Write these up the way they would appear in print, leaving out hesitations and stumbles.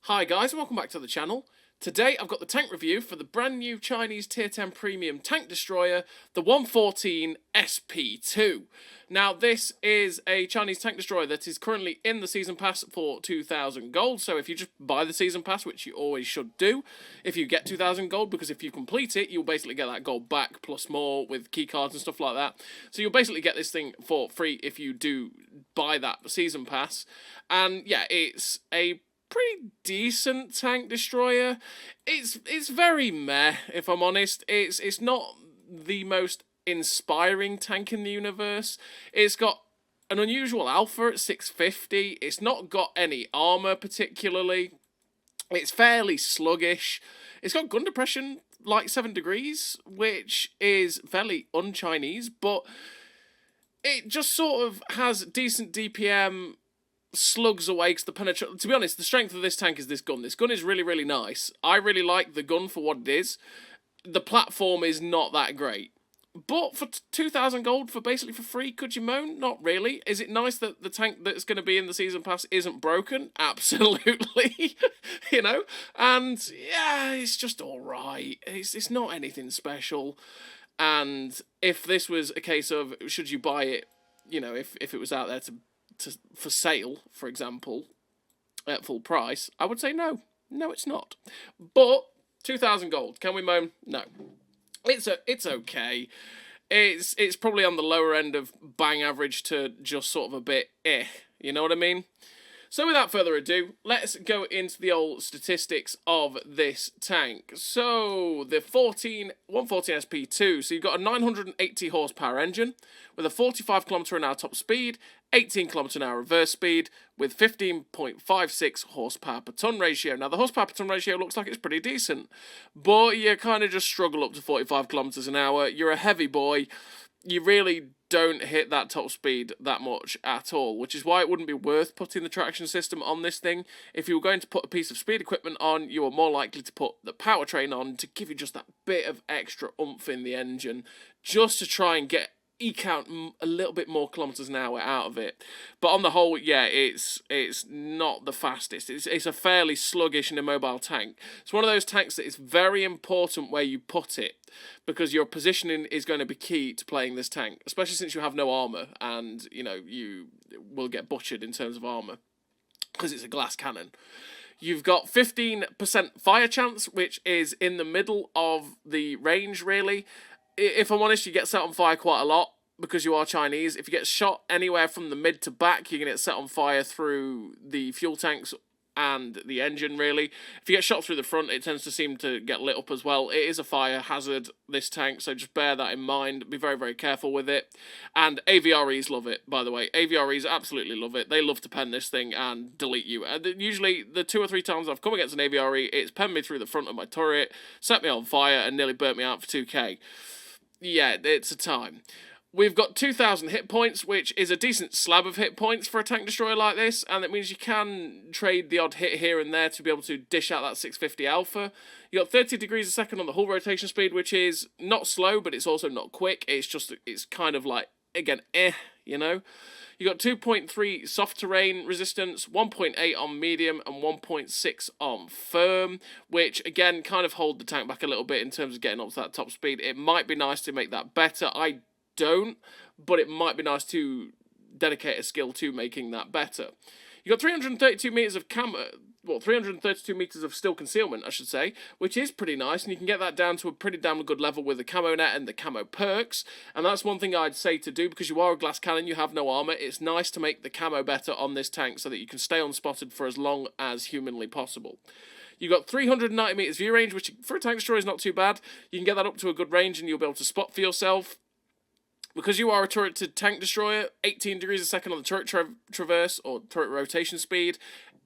Hi guys, and welcome back to the channel. Today I've got the tank review for the brand new Chinese Tier 10 Premium Tank Destroyer, the 114 SP2. Now this is a Chinese tank destroyer that is currently in the Season Pass for 2,000 gold, so if you just buy the Season Pass, which you always should do, if you get 2,000 gold, because if you complete it, you'll basically get that gold back plus more with keycards and stuff like that. So you'll basically get this thing for free if you do buy that Season Pass. And yeah, it's a pretty decent tank destroyer. It's very meh, if I'm honest. It's not the most inspiring tank in the universe. It's got an unusual alpha at 650. It's not got any armor particularly. It's fairly sluggish. It's got gun depression like 7 degrees, which is fairly un-Chinese, but it just sort of has decent DPM, slugs away because the penetration. To be honest, the strength of this tank is this gun. This gun is really, really nice. I really like the gun for what it is. The platform is not that great. But for 2,000 gold for basically for free, could you moan? Not really. Is it nice that the tank that's going to be in the Season Pass isn't broken? Absolutely. You know? And yeah, it's just alright. It's not anything special. And if this was a case of, should you buy it, you know, if it was out there for sale, for example, at full price, I would say no. No, it's not. But 2,000 gold, can we moan? No. It's okay. It's probably on the lower end of bang average to just sort of a bit you know what I mean? So without further ado, let's go into the old statistics of this tank. So, the 114 SP2, so you've got a 980 horsepower engine with a 45 km/h top speed, 18 km/h reverse speed, with 15.56 horsepower per ton ratio. Now, the horsepower per ton ratio looks like it's pretty decent, but you kind of just struggle up to 45 km/h. You're a heavy boy. You really don't hit that top speed that much at all, which is why it wouldn't be worth putting the traction system on this thing. If you were going to put a piece of speed equipment on, you are more likely to put the powertrain on to give you just that bit of extra oomph in the engine, just to try and eke out a little bit more kilometers an hour out of it. But on the whole, yeah, it's not the fastest. It's a fairly sluggish and immobile tank. It's one of those tanks that is very important where you put it, because your positioning is going to be key to playing this tank, especially since you have no armor, and you know you will get butchered in terms of armor because it's a glass cannon. You've got 15% fire chance, which is in the middle of the range, really. If I'm honest, you get set on fire quite a lot because you are Chinese. If you get shot anywhere from the mid to back, you're going to get set on fire through the fuel tanks and the engine, really. If you get shot through the front, it tends to seem to get lit up as well. It is a fire hazard, this tank, so just bear that in mind. Be very, very careful with it. And AVREs love it, by the way. AVREs absolutely love it. They love to pen this thing and delete you. And usually, the 2 or 3 times I've come against an AVRE, it's penned me through the front of my turret, set me on fire, and nearly burnt me out for 2k. Yeah, it's a time. We've got 2,000 hit points, which is a decent slab of hit points for a tank destroyer like this, and that means you can trade the odd hit here and there to be able to dish out that 650 alpha. You got 30 degrees a second on the hull rotation speed, which is not slow, but it's also not quick. It's kind of like, again, you know? You got 2.3 soft terrain resistance, 1.8 on medium, and 1.6 on firm, which again kind of hold the tank back a little bit in terms of getting up to that top speed. It might be nice to make that better. I don't, but it might be nice to dedicate a skill to making that better. You got 332 meters of 332 meters of still concealment, I should say, which is pretty nice, and you can get that down to a pretty damn good level with the camo net and the camo perks, and that's one thing I'd say to do, because you are a glass cannon, you have no armor. It's nice to make the camo better on this tank so that you can stay unspotted for as long as humanly possible. You've got 390 meters view range, which for a tank destroyer is not too bad. You can get that up to a good range and you'll be able to spot for yourself. Because you are a turreted tank destroyer, 18 degrees a second on the turret traverse, or turret rotation speed,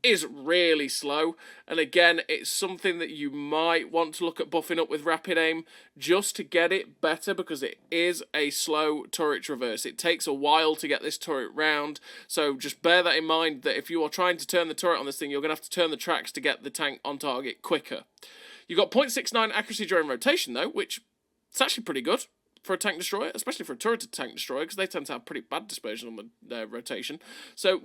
is really slow. And again, it's something that you might want to look at buffing up with rapid aim, just to get it better, because it is a slow turret traverse. It takes a while to get this turret round, so just bear that in mind, that if you are trying to turn the turret on this thing, you're going to have to turn the tracks to get the tank on target quicker. You've got 0.69 accuracy during rotation, though, which is actually pretty good for a tank destroyer, especially for a turreted tank destroyer, because they tend to have pretty bad dispersion on their rotation. So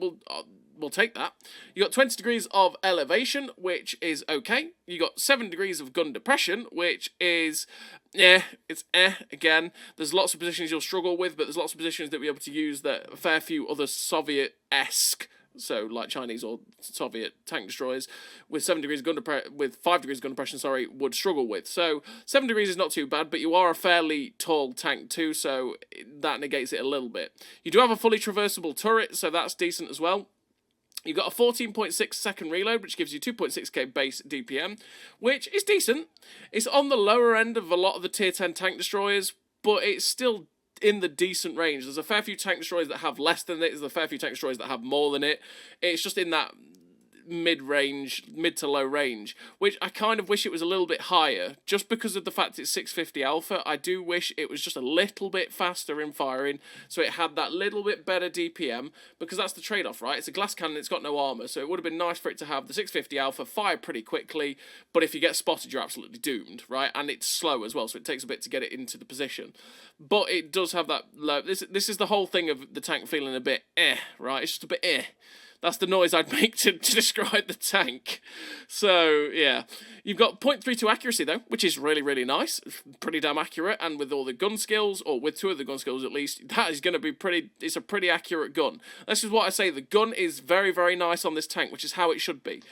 we'll take that. You got 20 degrees of elevation, which is okay. You got 7 degrees of gun depression, which is it's again. There's lots of positions you'll struggle with, but there's lots of positions that we'll be able to use that a fair few other Soviet-esque, so like Chinese or Soviet tank destroyers with 7 degrees of gun with 5 degrees of gun depression, would struggle with. So 7 degrees is not too bad, but you are a fairly tall tank too, so that negates it a little bit. You do have a fully traversable turret, so that's decent as well. You've got a 14.6 second reload, which gives you 2.6k base DPM, which is decent. It's on the lower end of a lot of the tier 10 tank destroyers, but it's still in the decent range. There's a fair few tank destroyers that have less than it. There's a fair few tank destroyers that have more than it. It's just in that mid to low range, which I kind of wish it was a little bit higher, just because of the fact it's 650 alpha. I do wish it was just a little bit faster in firing, so it had that little bit better DPM, because that's the trade-off, right? It's a glass cannon, it's got no armor, so it would have been nice for it to have the 650 alpha, fire pretty quickly, but if you get spotted, you're absolutely doomed, right? And it's slow as well, so it takes a bit to get it into the position. But it does have that low. This is the whole thing of the tank feeling a bit right? It's just a bit That's the noise I'd make to describe the tank. So, yeah. You've got 0.32 accuracy, though, which is really, really nice. Pretty damn accurate, and with all the gun skills, or with 2 of the gun skills at least, that is going to be it's a pretty accurate gun. This is what I say, the gun is very, very nice on this tank, which is how it should be.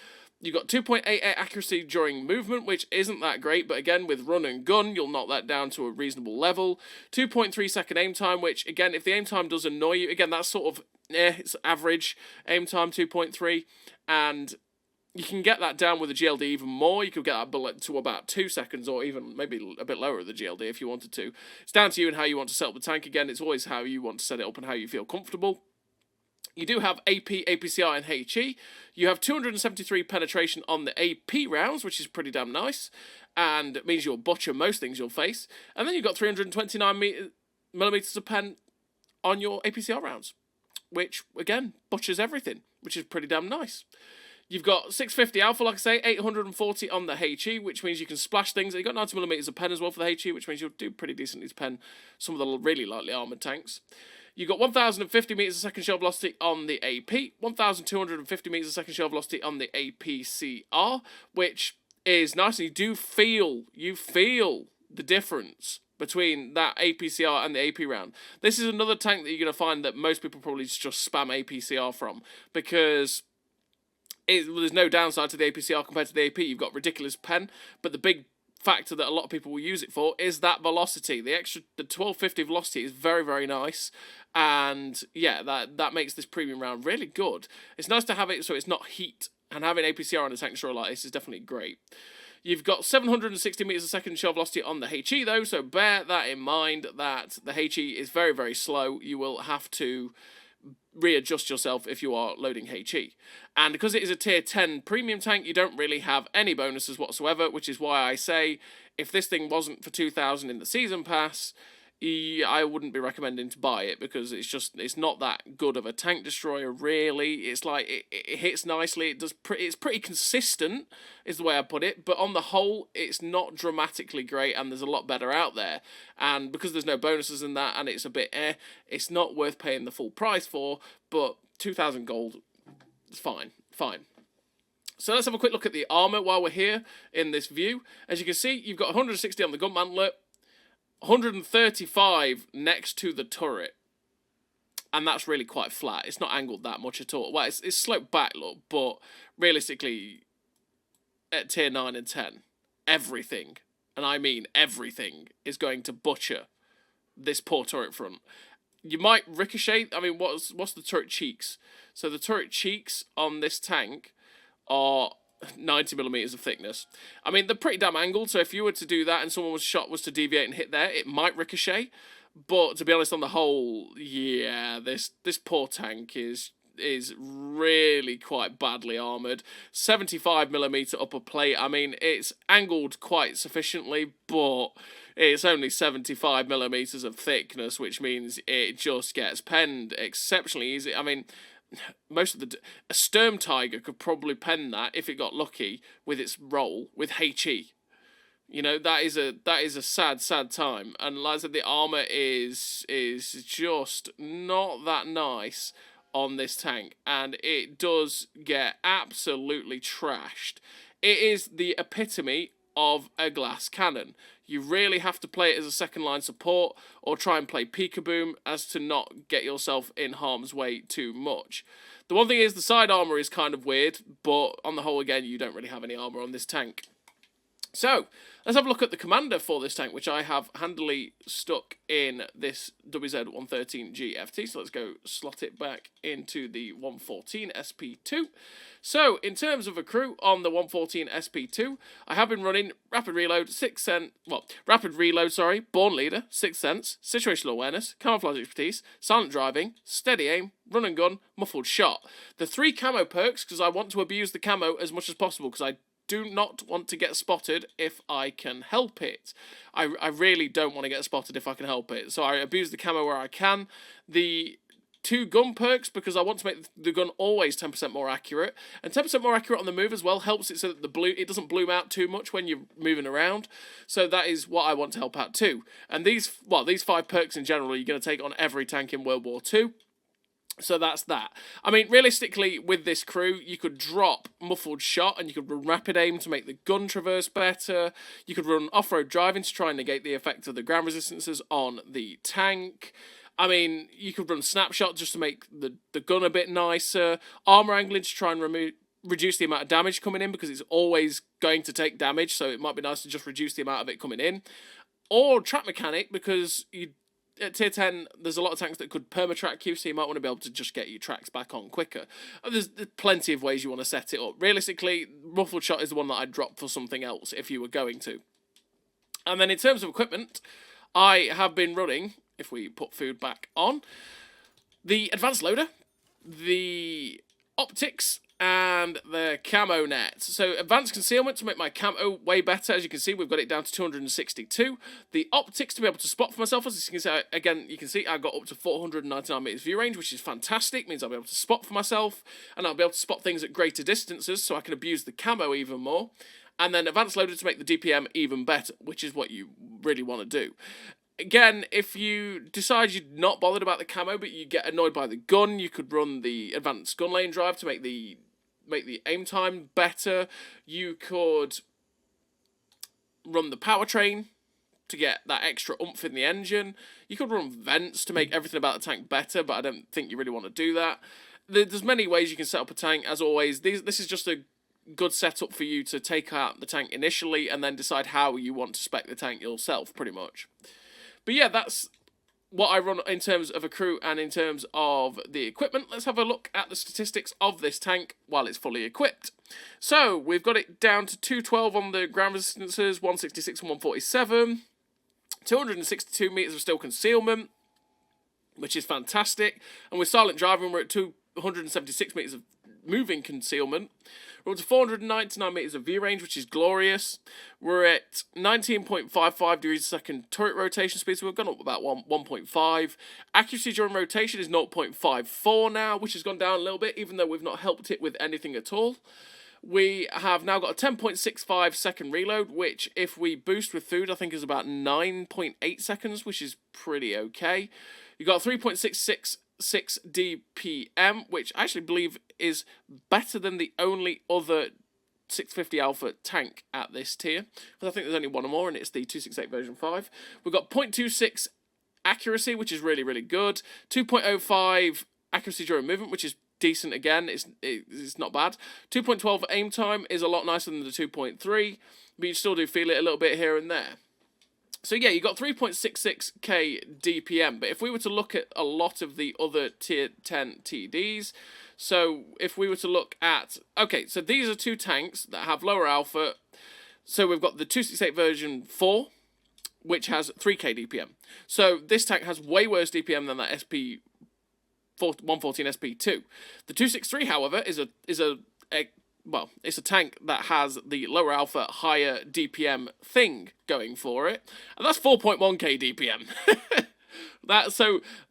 You've got 2.88 accuracy during movement, which isn't that great, but again, with run and gun, you'll knock that down to a reasonable level. 2.3 second aim time, which, again, if the aim time does annoy you, again, that's sort of, it's average aim time, 2.3, and you can get that down with the GLD even more. You could get that to about 2 seconds, or even maybe a bit lower with the GLD if you wanted to. It's down to you and how you want to set up the tank. Again, it's always how you want to set it up and how you feel comfortable. You do have AP, APCR, and HE. You have 273 penetration on the AP rounds, which is pretty damn nice, and it means you'll butcher most things you'll face. And then you've got 329 millimeters of pen on your APCR rounds, which, again, butchers everything, which is pretty damn nice. You've got 650 alpha, like I say, 840 on the HE, which means you can splash things. You've got 90mm of pen as well for the HE, which means you'll do pretty decently to pen some of the really lightly armoured tanks. You've got 1,050 metres a second shell velocity on the AP, 1,250 metres a second shell velocity on the APCR, which is nice, and you feel the difference between that APCR and the AP round. This is another tank that you're going to find that most people probably just spam APCR from, because there's no downside to the APCR compared to the AP. You've got ridiculous pen, but the big factor that a lot of people will use it for is that velocity. The 1250 velocity is very, very nice, and yeah, that makes this premium round really good. It's nice to have it so it's not heat, and having APCR on a tank destroyer like this is definitely great. You've got 760 metres a second shell velocity on the HE though, so bear that in mind, that the HE is very, very slow. You will have to readjust yourself if you are loading HE. And because it is a tier 10 premium tank, you don't really have any bonuses whatsoever, which is why I say if this thing wasn't for 2,000 in the season pass, I wouldn't be recommending to buy it, because it's not that good of a tank destroyer really. It's like it hits nicely, it's pretty consistent is the way I put it, but on the whole it's not dramatically great, and there's a lot better out there. And because there's no bonuses in that, and it's a bit it's not worth paying the full price for, but 2,000 gold is fine. So let's have a quick look at the armour while we're here in this view. As you can see, you've got 160 on the gun mantlet, 135 next to the turret, and that's really quite flat. It's not angled that much at all. Well, it's sloped back, look, but realistically, at tier 9 and 10, everything, and I mean everything, is going to butcher this poor turret front. You might ricochet. I mean, what's the turret cheeks? So the turret cheeks on this tank are 90mm of thickness. I mean, they're pretty damn angled, so if you were to do that and someone's shot was to deviate and hit there, it might ricochet. But to be honest, on the whole, yeah, this poor tank is really quite badly armoured. 75mm upper plate. I mean, it's angled quite sufficiently, but it's only 75mm of thickness, which means it just gets penned exceptionally easy. I mean, a Sturm Tiger could probably pen that if it got lucky with its roll with HE. You know, that is a sad, sad time. And like I said, the armor is just not that nice on this tank, and it does get absolutely trashed. It is the epitome of a glass cannon. You really have to play it as a second line support, or try and play peekaboo as to not get yourself in harm's way too much. The one thing is, the side armor is kind of weird, but on the whole, again, you don't really have any armor on this tank. So, let's have a look at the commander for this tank, which I have handily stuck in this WZ-113 GFT. So let's go slot it back into the 114 SP2. So, in terms of a crew on the 114 SP2, I have been running Rapid Reload, Born Leader, Sixth Sense, Situational Awareness, Camouflage Expertise, Silent Driving, Steady Aim, Run and Gun, Muffled Shot. The 3 camo perks, because I want to abuse the camo as much as possible, because I do not want to get spotted if I can help it. I really don't want to get spotted if I can help it. So I abuse the camo where I can. The 2 gun perks, because I want to make the gun always 10% more accurate. And 10% more accurate on the move as well helps it so that it doesn't bloom out too much when you're moving around. So that is what I want to help out too. And these 5 perks in general, you're going to take on every tank in World War II. So that's that. I mean, realistically, with this crew, you could drop Muffled Shot and you could run Rapid Aim to make the gun traverse better. You could run Off-Road Driving to try and negate the effect of the ground resistances on the tank. I mean, you could run Snapshot just to make the gun a bit nicer. Armor Angling to try and reduce the amount of damage coming in, because it's always going to take damage, so it might be nice to just reduce the amount of it coming in. Or Track Mechanic, because at tier 10, there's a lot of tanks that could perma-track you, so you might want to be able to just get your tracks back on quicker. There's plenty of ways you want to set it up. Realistically, Muffled Shot is the one that I'd drop for something else if you were going to. And then in terms of equipment, I have been running, if we put food back on, the Advanced Loader, the Optics, and the Camo Net. So Advanced Concealment to make my camo way better. As you can see, we've got it down to 262. The Optics to be able to spot for myself. As you can see, again, you can see I got up to 499 meters view range, which is fantastic. Means I'll be able to spot for myself, and I'll be able to spot things at greater distances, so I can abuse the camo even more. And then Advanced Loader to make the DPM even better, which is what you really want to do. Again, if you decide you're not bothered about the camo, but you get annoyed by the gun, you could run the Advanced Gun Lane Drive to make the aim time better. You could run the powertrain to get that extra oomph in the engine. You could run vents to make everything about the tank better, but I don't think you really want to do that. There's many ways you can set up a tank, as always. This is just a good setup for you to take out the tank initially and then decide how you want to spec the tank yourself, pretty much. But yeah, that's what I run in terms of a crew and in terms of the equipment. Let's have a look at the statistics of this tank while it's fully equipped. So, we've got it down to 212 on the ground resistances, 166 and 147, 262 meters of still concealment, which is fantastic. And with silent driving, we're at 276 meters of moving concealment. We're up to 499 meters of view range, which is glorious. We're at 19.55 degrees a second turret rotation speed, so we've gone up about 1.5. Accuracy during rotation is 0.54 now, which has gone down a little bit, even though we've not helped it with anything at all. We have now got a 10.65 second reload, which if we boost with food, I think is about 9.8 seconds, which is pretty okay. You've got 3.666 DPM, which I actually believe is better than the only other 650 Alpha tank at this tier. Because I think there's only one more, and it's the 268 version 5. We've got 0.26 accuracy, which is really, really good. 2.05 accuracy during movement, which is decent again. It's not bad. 2.12 aim time is a lot nicer than the 2.3, but you still do feel it a little bit here and there. So yeah, you got 3.66k DPM, but if we were to look at a lot of the other tier 10 TDs, so if we were to look at, okay, so these are 2 tanks that have lower alpha. So we've got the 268 version 4, which has 3k DPM. So this tank has way worse DPM than that SP114 SP2. The 263, however, is it's a tank that has the lower alpha, higher DPM thing going for it, and that's 4.1k DPM.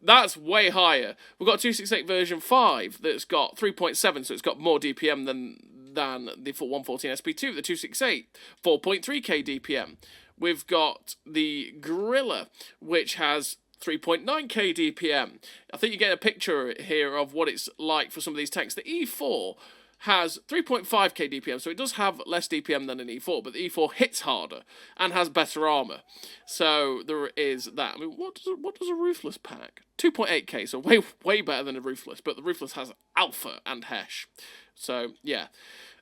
That's way higher. We've got 268 version 5 that's got 3.7, so it's got more DPM than than the 114 SP2, the 268, 4.3k DPM. We've got the Gorilla, which has 3.9k DPM. I think you get a picture here of what it's like for some of these tanks. The E4 has 3.5k DPM, so it does have less DPM than an E4, but the E4 hits harder and has better armor. So there is that. I mean, what does a Ruthless pack? 2.8k, so way better than a Ruthless, but the Ruthless has Alpha and Hesh. So yeah.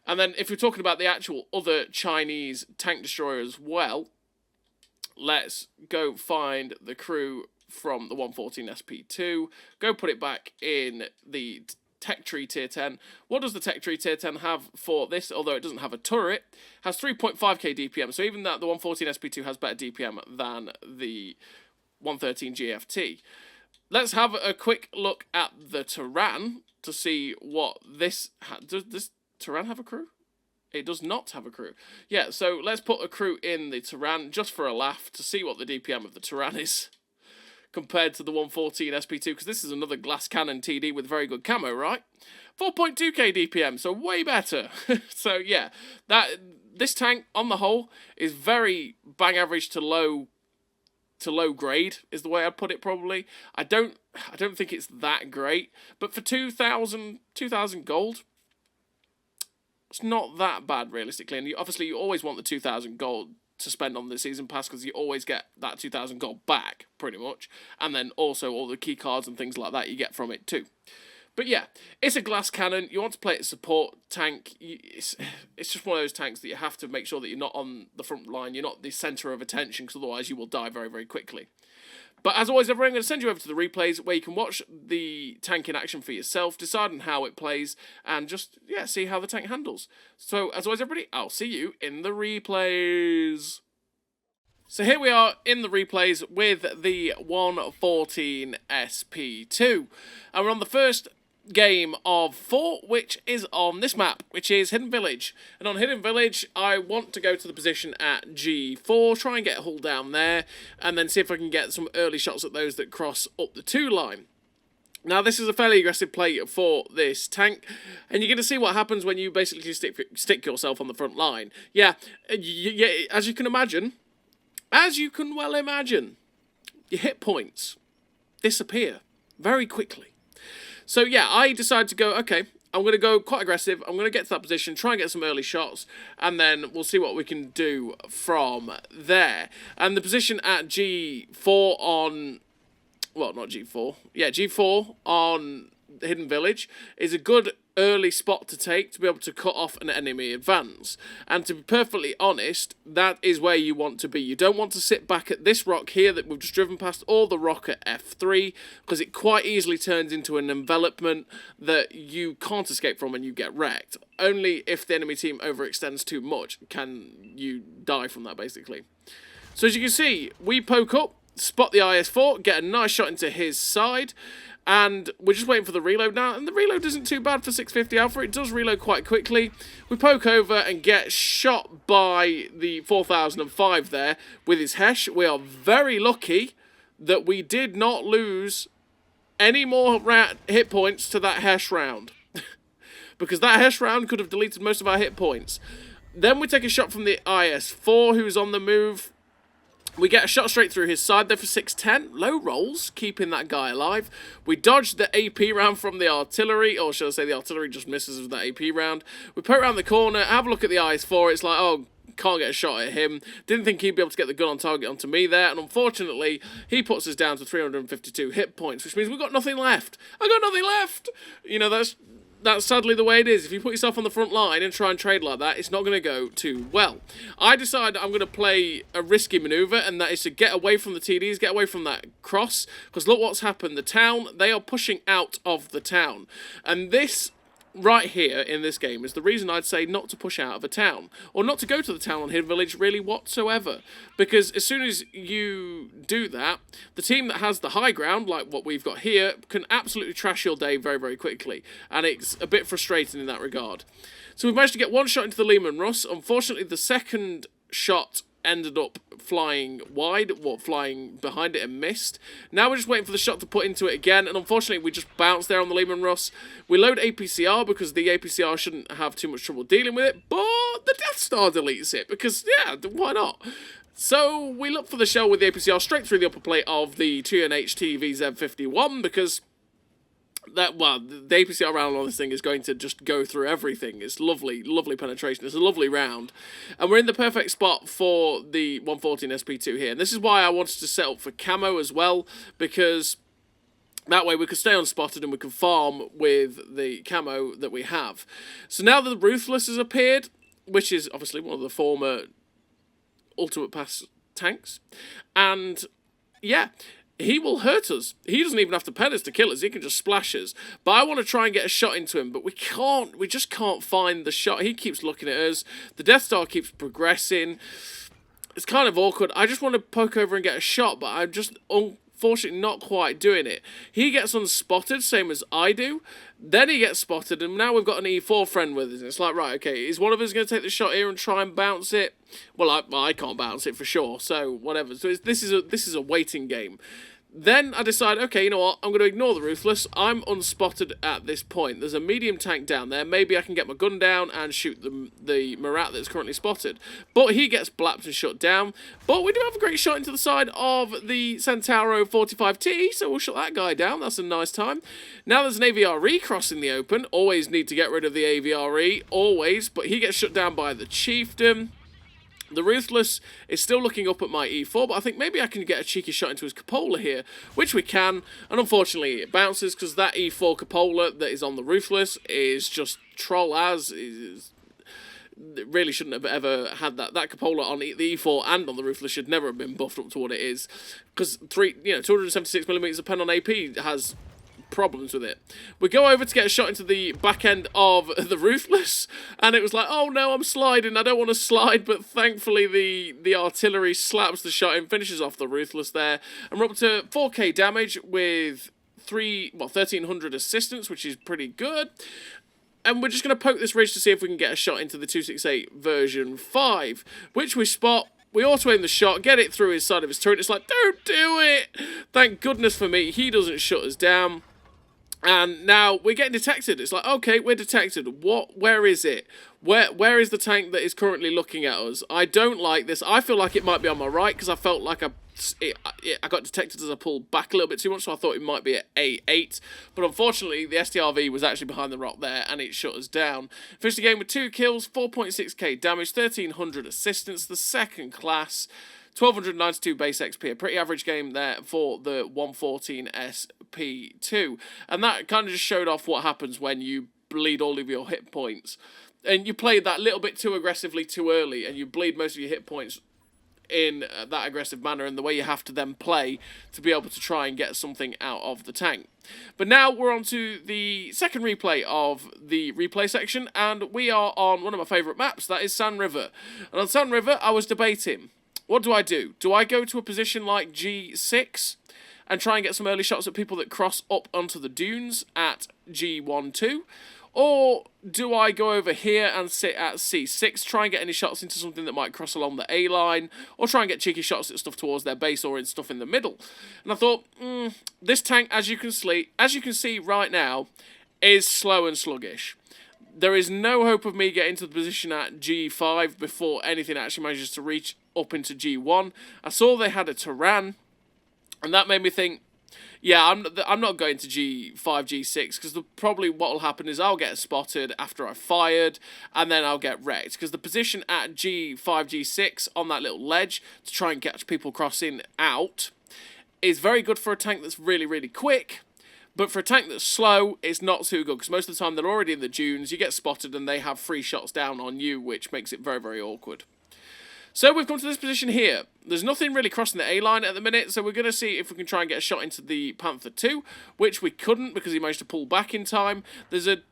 And then if you're talking about the actual other Chinese tank destroyer as well, let's go find the crew from the 114 SP2, go put it back in the Tech Tree Tier 10. What does the Tech Tree Tier 10 have for this? Although it doesn't have a turret, has 3.5k DPM. So even that the 114 SP2 has better DPM than the 113 GFT. Let's have a quick look at the Turan to see what this... Does this Turan have a crew? It does not have a crew. Yeah, so let's put a crew in the Turan just for a laugh to see what the DPM of the Turan is compared to the 114 SP2, because this is another glass cannon TD with very good camo, right? 4.2k DPM, so way better. So yeah, this tank on the whole is very bang average to low grade is the way I'd put it probably. I don't think it's that great, but for 2,000 gold, it's not that bad realistically. And obviously you always want the 2,000 gold to spend on the season pass, because you always get that 2,000 gold back pretty much, and then also all the key cards and things like that you get from it too. But yeah, it's a glass cannon. You want to play it as support tank. It's just one of those tanks that you have to make sure that you're not on the front line, you're not the centre of attention, because otherwise you will die very, very quickly. But as always, everyone, I'm going to send you over to the replays where you can watch the tank in action for yourself, decide on how it plays, and just, yeah, see how the tank handles. So, as always, everybody, I'll see you in the replays. So here we are in the replays with the 114 SP2. And we're on the first game of 4, which is on this map, which is Hidden Village. And on Hidden Village, I want to go to the position at G4, try and get a hull down there, and then see if I can get some early shots at those that cross up the 2 line. Now, this is a fairly aggressive play for this tank, and you're going to see what happens when you basically stick yourself on the front line. Yeah, as you can well imagine, your hit points disappear very quickly. So yeah, I decided to go, okay, I'm going to go quite aggressive. I'm going to get to that position, try and get some early shots, and then we'll see what we can do from there. And the position at G4 on... Well, not G4. Yeah, G4 on Hidden Village is a good early spot to take to be able to cut off an enemy advance. And to be perfectly honest, that is where you want to be. You don't want to sit back at this rock here that we've just driven past, or the rock at F3, because it quite easily turns into an envelopment that you can't escape from and you get wrecked. Only if the enemy team overextends too much can you die from that, basically. So as you can see, we poke up, spot the IS-4, get a nice shot into his side, and we're just waiting for the reload now, and the reload isn't too bad for 650 Alpha. It does reload quite quickly. We poke over and get shot by the 4005 there with his Hesh. We are very lucky that we did not lose any more hit points to that Hesh round, because that Hesh round could have deleted most of our hit points. Then we take a shot from the IS-4, who's on the move. We get a shot straight through his side there for 610. Low rolls, keeping that guy alive. We dodge the AP round from the artillery, or should I say the artillery just misses with that AP round. We poke around the corner, have a look at the IS-4. It's like, oh, can't get a shot at him. Didn't think he'd be able to get the gun on target onto me there, and unfortunately, he puts us down to 352 hit points, which means we've got nothing left. I got nothing left! You know, that's sadly the way it is. If you put yourself on the front line and try and trade like that, it's not going to go too well. I decided I'm going to play a risky maneuver, and that is to get away from the TDs, get away from that cross, because look what's happened. The town, they are pushing out of the town. And this right here in this game is the reason I'd say not to push out of a town, or not to go to the town on Hidden Village really whatsoever, because as soon as you do that, the team that has the high ground, like what we've got here, can absolutely trash your day very, very quickly, and it's a bit frustrating in that regard. So we've managed to get one shot into the Lehman Russ. Unfortunately, the second shot ended up flying wide, flying behind it and missed. Now we're just waiting for the shot to put into it again, and unfortunately we just bounced there on the Lehman Russ. We load APCR because the APCR shouldn't have too much trouble dealing with it, but the Death Star deletes it because, yeah, why not? So we look for the shell with the APCR straight through the upper plate of the TNHT VZ51 because that, well, the APCR round on this thing is going to just go through everything. It's lovely, lovely penetration. It's a lovely round. And we're in the perfect spot for the 114 SP2 here. And this is why I wanted to set up for camo as well, because that way we could stay unspotted and we can farm with the camo that we have. So now that the Ruthless has appeared, which is obviously one of the former Ultimate Pass tanks, and yeah, he will hurt us. He doesn't even have to pen us to kill us. He can just splash us. But I want to try and get a shot into him, but we can't. We just can't find the shot. He keeps looking at us. The Death Star keeps progressing. It's kind of awkward. I just want to poke over and get a shot, but I'm just unfortunately not quite doing it. He gets unspotted, same as I do. Then he gets spotted, and now we've got an E4 friend with us. It's like, right, okay, is one of us going to take the shot here and try and bounce it? Well, I can't bounce it for sure, so whatever. So this is a waiting game. Then I decide, okay, you know what, I'm going to ignore the Ruthless. I'm unspotted at this point. There's a medium tank down there. Maybe I can get my gun down and shoot the Marat that's currently spotted. But he gets blapped and shut down. But we do have a great shot into the side of the Centauro 45T, so we'll shut that guy down. That's a nice time. Now there's an AVRE crossing the open. Always need to get rid of the AVRE, always. But he gets shut down by the Chieftain. The Ruthless is still looking up at my E4, but I think maybe I can get a cheeky shot into his cupola here, which we can, and unfortunately it bounces because that E4 cupola that is on the Ruthless is just troll as. It really shouldn't have ever had that. That cupola on the E4 and on the Ruthless should never have been buffed up to what it is, because 276mm of pen on AP has problems with it. We go over to get a shot into the back end of the Ruthless, and it was like, oh no, I'm sliding, I don't want to slide, but thankfully the artillery slaps the shot and finishes off the Ruthless there, and we're up to 4k damage with 1300 assistance, which is pretty good. And we're just going to poke this ridge to see if we can get a shot into the 268 version 5, which we spot. We auto-aim the shot, get it through his side of his turret. It's like, don't do it! Thank goodness for me, he doesn't shut us down. And now we're getting detected. It's like, okay, we're detected. Where is it? Where is the tank that is currently looking at us? I don't like this. I feel like it might be on my right because I felt like I got detected as I pulled back a little bit too much, so I thought it might be at A8. But unfortunately, the STRV was actually behind the rock there, and it shut us down. Finished the game with 2 kills, 4.6k damage, 1300 assistance, the second class. 1292 base XP, a pretty average game there for the 114 SP2. And that kind of just showed off what happens when you bleed all of your hit points. And you played that little bit too aggressively too early, and you bleed most of your hit points in that aggressive manner, and the way you have to then play to be able to try and get something out of the tank. But now we're on to the second replay of the replay section, and we are on one of my favourite maps, that is Sand River. And on Sand River, I was debating, what do? Do I go to a position like G6 and try and get some early shots at people that cross up onto the dunes at G12? Or do I go over here and sit at C6, try and get any shots into something that might cross along the A line, or try and get cheeky shots at stuff towards their base or in stuff in the middle? And I thought, this tank, as you can see right now, is slow and sluggish. There is no hope of me getting to the position at G5 before anything actually manages to reach up into G1. I saw they had a Turan, and that made me think, yeah, I'm not going to G5, G6, because probably what will happen is I'll get spotted after I've fired, and then I'll get wrecked. Because the position at G5, G6 on that little ledge to try and catch people crossing out is very good for a tank that's really, really quick. But for a tank that's slow, it's not too good, because most of the time they're already in the dunes, you get spotted and they have 3 shots down on you, which makes it very, very awkward. So we've come to this position here. There's nothing really crossing the A-line at the minute, so we're going to see if we can try and get a shot into the Panther 2, which we couldn't because he managed to pull back in time. There's a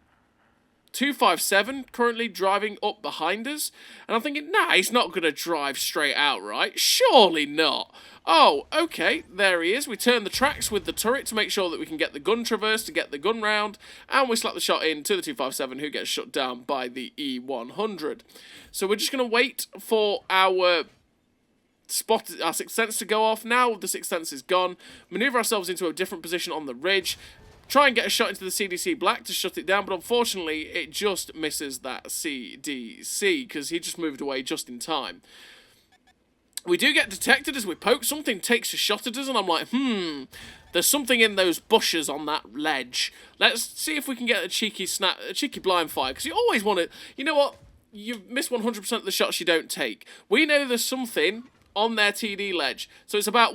257 currently driving up behind us, and I'm thinking, nah, he's not going to drive straight out, right? Surely not. Oh, okay, there he is. We turn the tracks with the turret to make sure that we can get the gun traverse to get the gun round, and we slap the shot in to the 257, who gets shut down by the E100. So we're just going to wait for our spot our sixth sense to go off. Now the sixth sense is gone. Maneuver ourselves into a different position on the ridge. Try and get a shot into the CDC black to shut it down, but unfortunately it just misses that CDC because he just moved away just in time. We do get detected as we poke. Something takes a shot at us, and I'm like, there's something in those bushes on that ledge. Let's see if we can get a cheeky blind fire, because you always want to. You know what? You miss 100% of the shots you don't take. We know there's something on their TD ledge, so it's about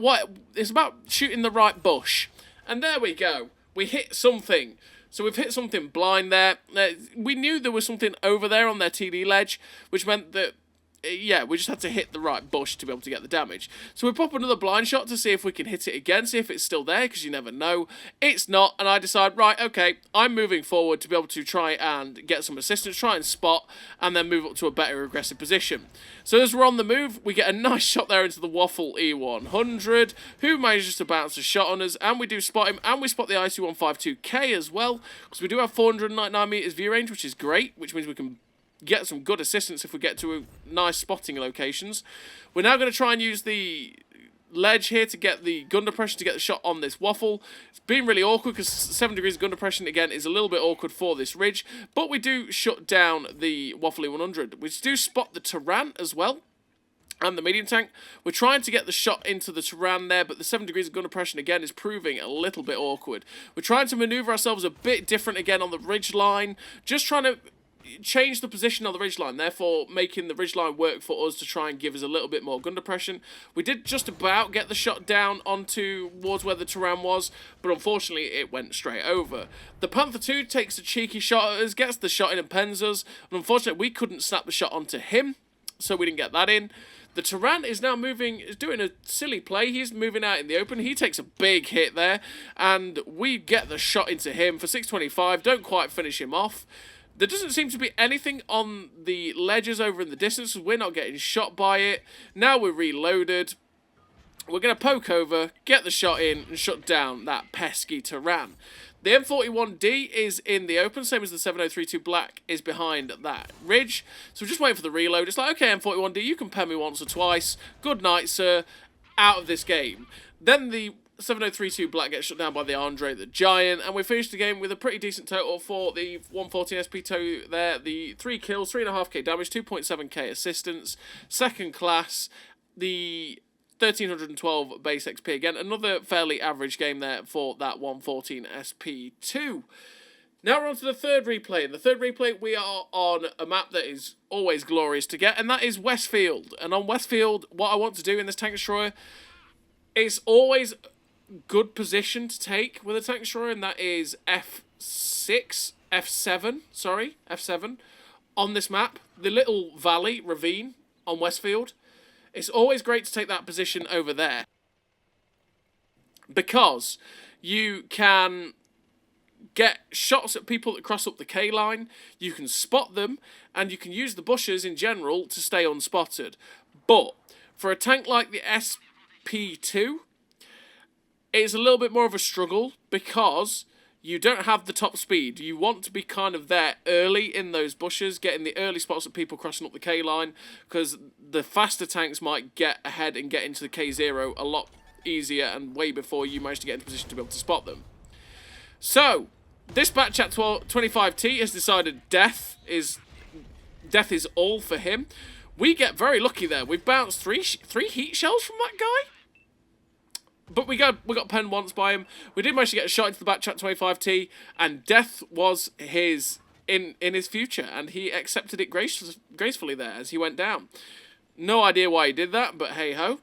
shooting the right bush, and there we go. We hit something. So we've hit something blind there. We knew there was something over there on their TD ledge, which meant that, yeah, we just had to hit the right bush to be able to get the damage. So we pop another blind shot to see if we can hit it again, see if it's still there, because you never know. It's not, and I decide, right, okay, I'm moving forward to be able to try and get some assistance, try and spot, and then move up to a better aggressive position. So as we're on the move, we get a nice shot there into the Waffle E100, who manages to bounce a shot on us, and we do spot him, and we spot the IC152K as well, because we do have 499 meters view range, which is great, which means we can get some good assistance if we get to nice spotting locations. We're now going to try and use the ledge here to get the gun depression to get the shot on this Waffle. It's been really awkward because 7 degrees of gun depression again is a little bit awkward for this ridge, but we do shut down the Waffle E100. We do spot the Taran as well, and the medium tank. We're trying to get the shot into the Taran there, but the 7 degrees of gun depression again is proving a little bit awkward. We're trying to maneuver ourselves a bit different again on the ridge line, just trying to change the position on the ridgeline, therefore making the ridgeline work for us to try and give us a little bit more gun depression. We did just about get the shot down towards where the Taran was, but unfortunately it went straight over. The Panther 2 takes a cheeky shot at us, gets the shot in and pens us, and unfortunately we couldn't snap the shot onto him, so we didn't get that in. The Taran is now doing a silly play. He's moving out in the open. He takes a big hit there, and we get the shot into him for 625, don't quite finish him off. There doesn't seem to be anything on the ledges over in the distance, so we're not getting shot by it. Now we're reloaded. We're going to poke over, get the shot in, and shut down that pesky Taran. The M41D is in the open, same as the 7032 Black is behind that ridge. So we're just waiting for the reload. It's like, okay, M41D, you can pen me once or twice. Good night, sir. Out of this game. Then the 7032 Black gets shut down by the Andre the Giant, and we finished the game with a pretty decent total for the 114 SP2 there. The 3 kills, 3.5k damage, 2.7k assistance, second class, the 1312 base XP again. Another fairly average game there for that 114 SP2. Now we're on to the third replay. In the third replay, we are on a map that is always glorious to get, and that is Westfield. And on Westfield, what I want to do in this tank destroyer, it's always good position to take with a tank destroyer, and that is F7 on this map. The little valley ravine on Westfield. It's always great to take that position over there, because you can get shots at people that cross up the K line, you can spot them, and you can use the bushes in general to stay unspotted. But for a tank like the SP2, it's a little bit more of a struggle because you don't have the top speed. You want to be kind of there early in those bushes, getting the early spots of people crossing up the K line, because the faster tanks might get ahead and get into the K0 a lot easier and way before you manage to get into position to be able to spot them. So, this batch at 25T has decided death is all for him. We get very lucky there. We've bounced three heat shells from that guy. But we got penned once by him. We did manage to get a shot into the back chat 25T, and death was his in his future, and he accepted it gracefully there as he went down. No idea why he did that, but hey ho.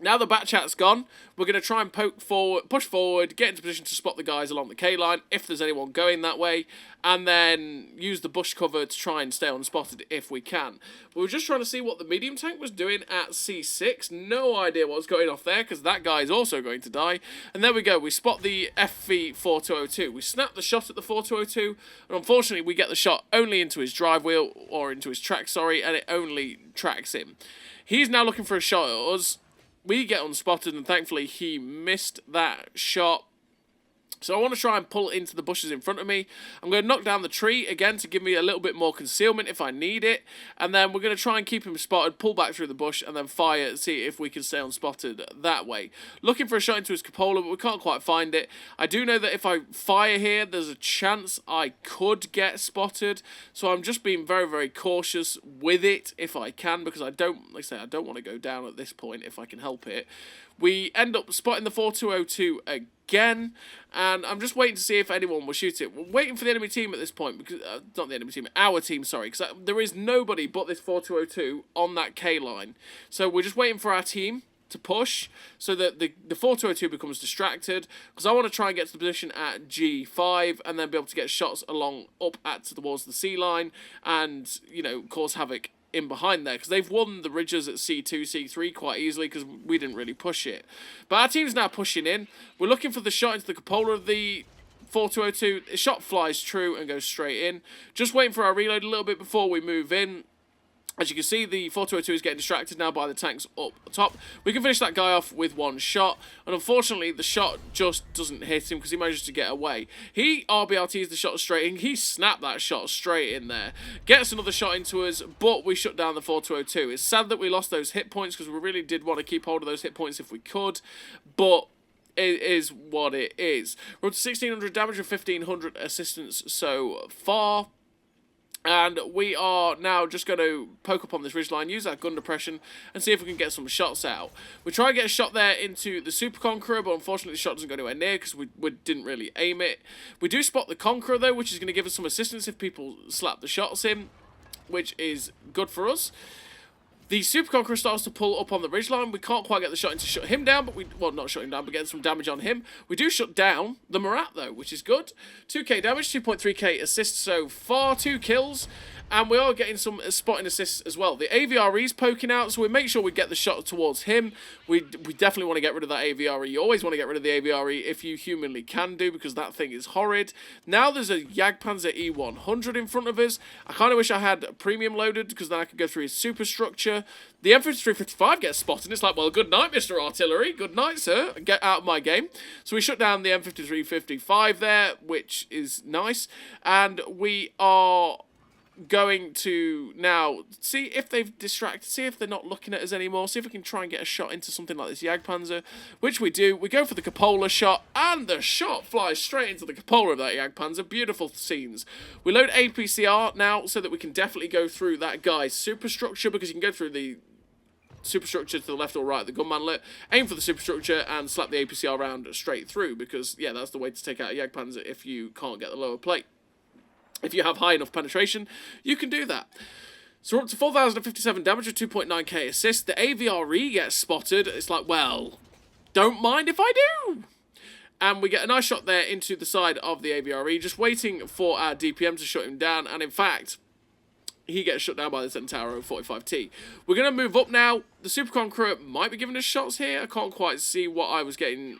Now the back chat's gone, we're going to try and push forward, get into position to spot the guys along the K line if there's anyone going that way, and then use the bush cover to try and stay unspotted if we can. We were just trying to see what the medium tank was doing at C6. No idea what was going off there, because that guy is also going to die. And there we go, we spot the FV4202. We snap the shot at the 4202, and unfortunately we get the shot only into his drive wheel, or into his track, sorry, and it only tracks him. He's now looking for a shot at us. We get unspotted, and thankfully he missed that shot. So I want to try and pull into the bushes in front of me. I'm going to knock down the tree again to give me a little bit more concealment if I need it. And then we're going to try and keep him spotted, pull back through the bush, and then fire and see if we can stay unspotted that way. Looking for a shot into his cupola, but we can't quite find it. I do know that if I fire here, there's a chance I could get spotted. So I'm just being very, very cautious with it if I can, because I don't, like I say, I don't want to go down at this point if I can help it. We end up spotting the 4202 again, and I'm just waiting to see if anyone will shoot it. We're waiting for the enemy team at this point, because not the enemy team, our team, sorry, because there is nobody but this 4202 on that K line. So we're just waiting for our team to push so that the 4202 becomes distracted, because I want to try and get to the position at G5 and then be able to get shots along up at towards the C line and, you know, cause havoc in behind there, because they've won the ridges at C2, C3 quite easily because we didn't really push it. But our team's now pushing in. We're looking for the shot into the cupola of the 4202. The shot flies true and goes straight in. Just waiting for our reload a little bit before we move in. As you can see, the 4202 is getting distracted now by the tanks up top. We can finish that guy off with one shot, and unfortunately the shot just doesn't hit him because he manages to get away. He RBRTs the shot straight in. He snapped that shot straight in there. Gets another shot into us, but we shut down the 4202. It's sad that we lost those hit points because we really did want to keep hold of those hit points if we could, but it is what it is. We're up to 1600 damage and 1500 assistance so far. And we are now just going to poke up on this ridgeline, use our gun depression, and see if we can get some shots out. We try and get a shot there into the Super Conqueror, but unfortunately the shot doesn't go anywhere near because we didn't really aim it. We do spot the Conqueror, though, which is going to give us some assistance if people slap the shots in, which is good for us. The Super Conqueror starts to pull up on the ridgeline. We can't quite get the shot in to shut him down, but well, not shut him down, but get some damage on him. We do shut down the Murat, though, which is good. 2k damage, 2.3k assists so far, 2 kills, and we are getting some spotting assists as well. The AVRE is poking out, so we make sure we get the shot towards him. We definitely want to get rid of that AVRE. You always want to get rid of the AVRE if you humanly can do, because that thing is horrid. Now there's a Jagdpanzer E100 in front of us. I kind of wish I had premium loaded, because then I could go through his superstructure. The M5355 gets spotted. It's like, well, good night, Mr. Artillery. Good night, sir. Get out of my game. So we shut down the M5355 there, which is nice. And we are going to now see if they've distracted, see if they're not looking at us anymore, see if we can try and get a shot into something like this Jagdpanzer, which we do. We go for the cupola shot, and the shot flies straight into the cupola of that Jagdpanzer. Beautiful scenes. We load APCR now so that we can definitely go through that guy's superstructure, because you can go through the superstructure to the left or right, the gunmanlet, aim for the superstructure and slap the APCR round straight through, because, yeah, that's the way to take out a Jagdpanzer if you can't get the lower plate. If you have high enough penetration, you can do that. So we're up to 4,057 damage with 2.9k assist. The AVRE gets spotted. It's like, well, don't mind if I do. And we get a nice shot there into the side of the AVRE, just waiting for our DPM to shut him down. And in fact, he gets shut down by the Centauro 45T. We're going to move up now. The Super Conqueror might be giving us shots here. I can't quite see what I was getting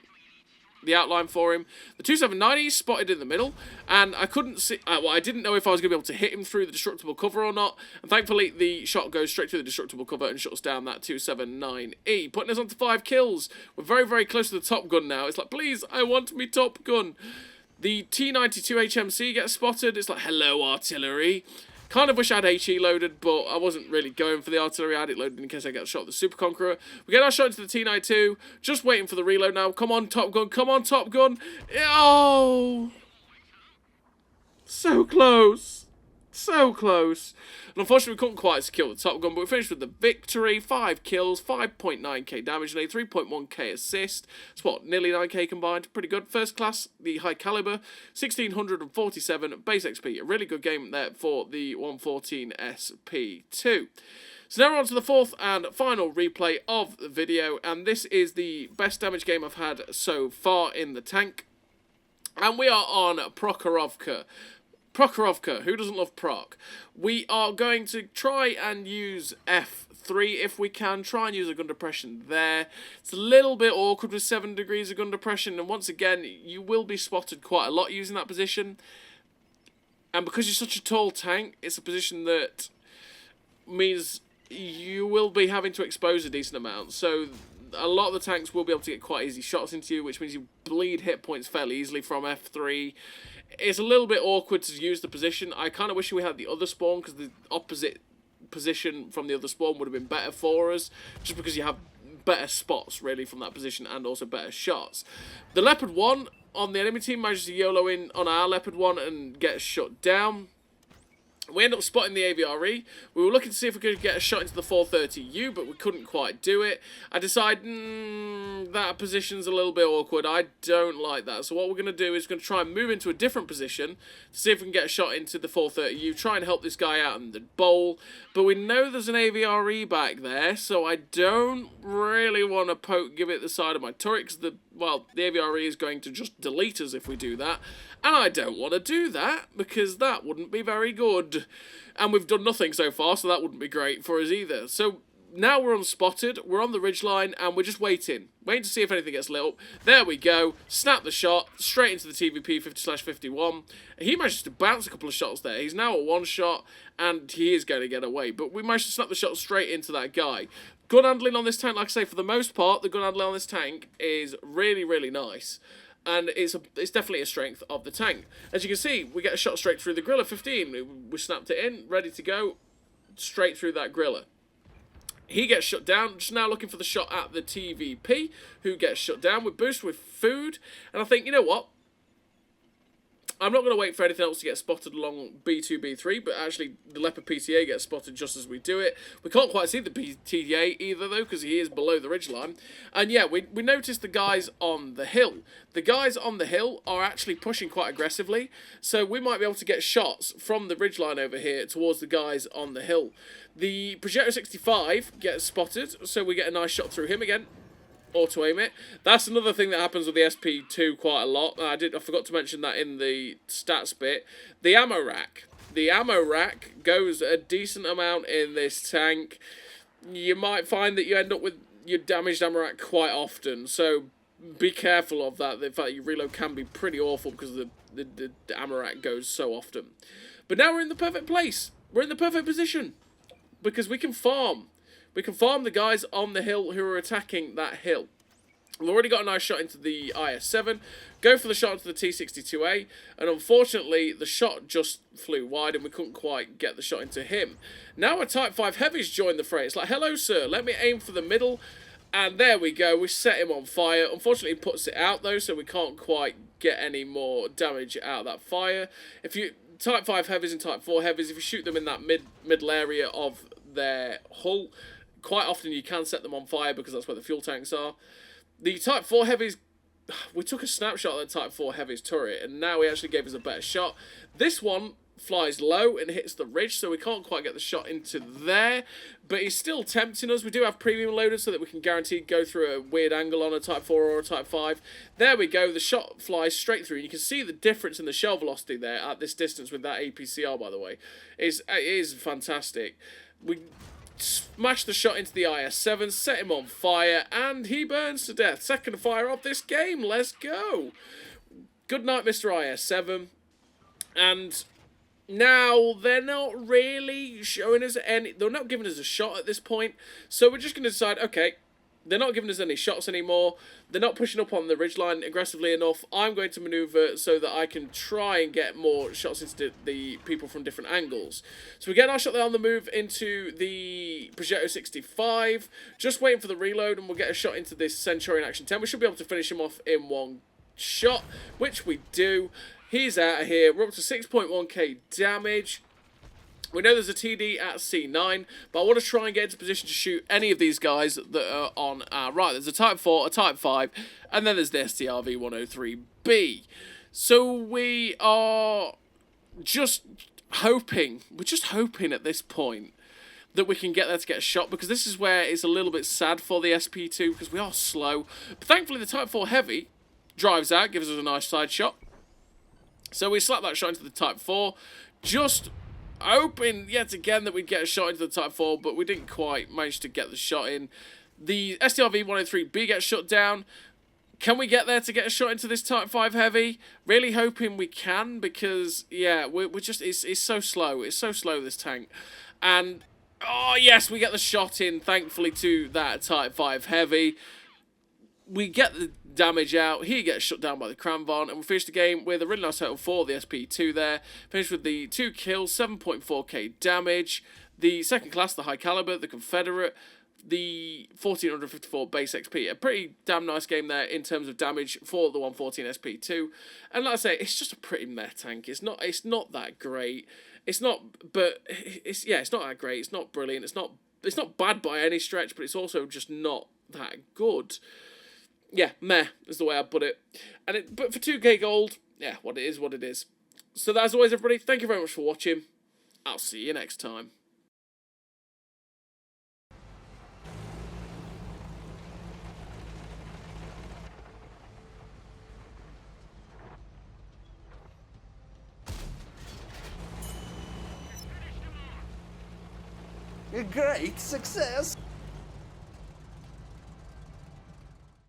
the outline for him. The 2790 spotted in the middle, and I couldn't see, well, I didn't know if I was going to be able to hit him through the destructible cover or not, and thankfully the shot goes straight through the destructible cover and shuts down that 279E, putting us on to 5 kills. We're very, very close to the Top Gun now. It's like, please, I want me Top Gun. The T92 HMC gets spotted. It's like, hello, artillery. Kind of wish I had HE loaded, but I wasn't really going for the artillery. I had it loaded in case I get shot at the Super Conqueror. We get our shot into the T92. Just waiting for the reload now. Come on, Top Gun. Come on, Top Gun. Oh! So close. So close. And unfortunately, we couldn't quite secure the Top Gun, but we finished with the victory. 5 kills, 5.9k damage, and a 3.1k assist. It's what, nearly 9k combined. Pretty good. First class, the high caliber, 1647 base XP. A really good game there for the 114 SP2. So now we're on to the fourth and final replay of the video, and this is the best damage game I've had so far in the tank. And we are on Prokhorovka. Prokhorovka, who doesn't love Proc? We are going to try and use F3 if we can. Try and use a gun depression there. It's a little bit awkward with 7 degrees of gun depression, and once again, you will be spotted quite a lot using that position. And because you're such a tall tank, it's a position that means you will be having to expose a decent amount. So a lot of the tanks will be able to get quite easy shots into you, which means you bleed hit points fairly easily from F3. It's a little bit awkward to use the position. I kind of wish we had the other spawn, because the opposite position from the other spawn would have been better for us, just because you have better spots, really, from that position, and also better shots. The Leopard 1 on the enemy team manages to YOLO in on our Leopard 1 and get shut down. We end up spotting the AVRE. We were looking to see if we could get a shot into the 430U, but we couldn't quite do it. I decide, that position's a little bit awkward. I don't like that. So what we're going to do is going to try and move into a different position to see if we can get a shot into the 430U, try and help this guy out in the bowl. But we know there's an AVRE back there, so I don't really want to give it the side of my turret, because the AVRE is going to just delete us if we do that. And I don't want to do that, because that wouldn't be very good. And we've done nothing so far, so that wouldn't be great for us either. So now we're unspotted, we're on the ridgeline, and we're just waiting to see if anything gets lit up. There we go, snap the shot, straight into the TVP 50/51. He manages to bounce a couple of shots there. He's now a one shot, and he is going to get away. But we managed to snap the shot straight into that guy. Gun handling on this tank, like I say, for the most part, the gun handling on this tank is really, really nice. And it's definitely a strength of the tank. As you can see, we get a shot straight through the Griller 15. We snapped it in, ready to go, straight through that Griller. He gets shut down, just now looking for the shot at the TVP, who gets shut down. We boost with food, and I think, you know what? I'm not going to wait for anything else to get spotted along B2, B3, but actually the Leopard PTA gets spotted just as we do it. We can't quite see the PTA either, though, because he is below the ridgeline. And yeah, we noticed the guys on the hill. The guys on the hill are actually pushing quite aggressively, so we might be able to get shots from the ridgeline over here towards the guys on the hill. The Projector 65 gets spotted, so we get a nice shot through him again. Auto-aim it. That's another thing that happens with the SP2 quite a lot. I forgot to mention that in the stats bit. The ammo rack. The ammo rack goes a decent amount in this tank. You might find that you end up with your damaged ammo rack quite often, so be careful of that. In fact, your reload can be pretty awful because the ammo rack goes so often. But now we're in the perfect place. We're in the perfect position because we can farm. We can farm the guys on the hill who are attacking that hill. We've already got a nice shot into the IS-7. Go for the shot into the T-62A. And unfortunately, the shot just flew wide and we couldn't quite get the shot into him. Now a Type 5 Heavy's joined the fray. It's like, hello, sir. Let me aim for the middle. And there we go. We set him on fire. Unfortunately, he puts it out, though, so we can't quite get any more damage out of that fire. If you... Type 5 Heavies and Type 4 Heavies, if you shoot them in that middle area of their hull, quite often you can set them on fire because that's where the fuel tanks are. The Type 4 Heavies, we took a snapshot of the Type 4 Heavies turret, and now he actually gave us a better shot. This one flies low and hits the ridge, so we can't quite get the shot into there, but he's still tempting us. We do have premium loaders so that we can guaranteed go through a weird angle on a Type 4 or a Type 5. There we go, the shot flies straight through. You can see the difference in the shell velocity there at this distance with that APCR, by the way. It is fantastic. We smash the shot into the IS-7, set him on fire, and he burns to death. Second fire of this game, let's go. Good night, Mr. IS-7. And now they're not really showing us any, they're not giving us a shot at this point, so we're just going to decide, okay, they're not giving us any shots anymore, they're not pushing up on the ridgeline aggressively enough. I'm going to maneuver so that I can try and get more shots into the people from different angles. So we get our shot there on the move into the Projecto 65, just waiting for the reload, and we'll get a shot into this Centurion Action 10. We should be able to finish him off in one shot, which we do. He's out of here. We're up to 6.1k damage. We know there's a TD at C9, but I want to try and get into position to shoot any of these guys that are on our right. There's a Type 4, a Type 5, and then there's the STRV 103B. So we are just hoping, we're just hoping at this point that we can get there to get a shot, because this is where it's a little bit sad for the SP2, because we are slow. But thankfully the Type 4 Heavy drives out, gives us a nice side shot. So we slap that shot into the Type 4, just hoping yet again that we'd get a shot into the Type 4, but we didn't quite manage to get the shot in. The STRV 103B gets shut down. Can we get there to get a shot into this Type 5 Heavy? Really hoping we can, because, yeah, we're just, it's so slow. It's so slow, this tank. And, oh, yes, we get the shot in, thankfully, to that Type 5 Heavy. we get the damage out, he gets shut down by the Cranvon, and we finish the game with a really nice total for the SP2 there. Finished with the 2 kills, 7.4k damage, the second class, the High Caliber, the Confederate, the 1454 base XP. A pretty damn nice game there in terms of damage for the 114 SP2. And like I say, it's just a pretty meh tank. It's not that great. It's not that great. It's not brilliant. It's not bad by any stretch, but it's also just not that good. Yeah, meh is the way I put it. But for 2k gold, yeah, what it is. So as always, everybody, thank you very much for watching. I'll see you next time. A great success!